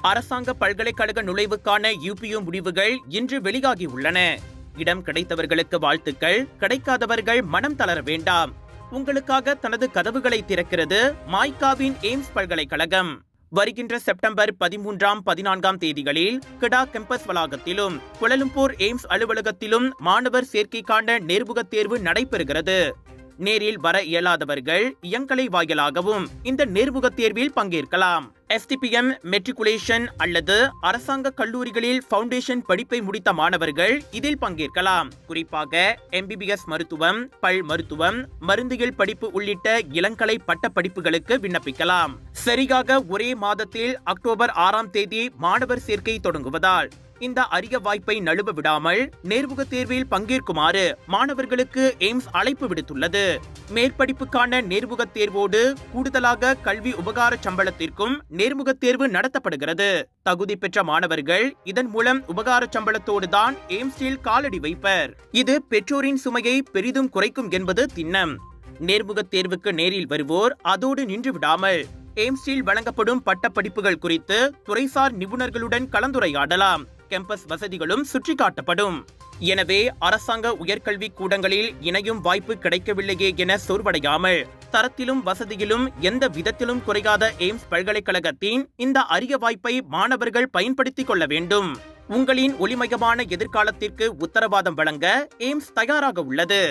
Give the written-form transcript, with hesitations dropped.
அரசாங்க பல்கலைக்கழக நுழைவுக்கான யுபியு முடிவுகள் இன்று வெளியாகியுள்ளன. இடம் கிடைத்தவர்களுக்கு வாழ்த்துக்கள், கிடைக்காதவர்கள் மனம் தளர வேண்டாம். உங்களுக்காக தனது கதவுகளை திறக்கிறது மாய்காவின் எய்ம்ஸ் பல்கலைக்கழகம். வருகின்ற செப்டம்பர் 13, 14 தேதிகளில் கிடா கேம்பஸ் வளாகத்திலும் கோலாலம்பூர் எய்ம்ஸ் அலுவலகத்திலும் மாணவர் சேர்க்கைக்கான நேர்முகத் தேர்வு நடைபெறுகிறது. நேரில் வர இயலாதவர்கள் இயங்கலை வாயிலாகவும் இந்த நேர்முகத் தேர்வில் பங்கேற்கலாம். STPM மெட்ரிகுலேஷன் அல்லது அரசாங்க கல்லூரிகளில் ஃபவுண்டேஷன் படிப்பை முடித்த மாணவர்கள் இதில் பங்கேற்கலாம். குறிப்பாக MBBS மருத்துவம், பல் மருத்துவம், மருந்தியல் படிப்பு உள்ளிட்ட இளங்கலை பட்ட படிப்புகளுக்கு விண்ணப்பிக்கலாம். சரியாக ஒரே மாதத்தில் அக்டோபர் 6 தேதி மாணவர் சேர்க்கை தொடங்குவதால் இந்த அரிய வாய்ப்பை நழுவ விடாமல் நேர்முகத் தேர்வில் பங்கேற்குமாறு மாணவர்களுக்கு எய்ம்ஸ் அழைப்பு விடுத்துள்ளது. மேற்படிப்புக்கான நேர்முகத் தேர்வோடு கூடுதலாக கல்வி உபகார சம்பளத்திற்கும் நேர்முகத் தேர்வு நடத்தப்படுகிறது. தகுதி பெற்ற மாணவர்கள் இதன் மூலம் உபகார சம்பளத்தோடு தான் எய்ம்ஸில் காலடி வைப்பர். இது பெற்றோரின் சுமையை பெரிதும் குறைக்கும் என்பது திண்ணம். நேர்முகத் தேர்வுக்கு நேரில் வருவோர் அதோடு நின்று விடாமல் எய்ம்ஸில் வழங்கப்படும் பட்ட படிப்புகள் குறித்து துறைசார் நிபுணர்களுடன் கலந்துரையாடலாம். கேம்பஸ் வசதிகளும் சுற்றி காட்டப்படும். எனவே அரசாங்க உயர்கல்வி கூடங்களில் இணையும் வாய்ப்பு கிடைக்கவில்லையே என சோர்வடையாமல் தரத்திலும் வசதியிலும் எந்த விதத்திலும் குறையாத எய்ம்ஸ் பல்கலைக்கழகத்தின் இந்த அரிய வாய்ப்பை மாணவர்கள் பயன்படுத்திக் கொள்ள வேண்டும். உங்களின் ஒளிமயமான எதிர்காலத்திற்கு உத்தரவாதம் வழங்க எய்ம்ஸ் தயாராக உள்ளது.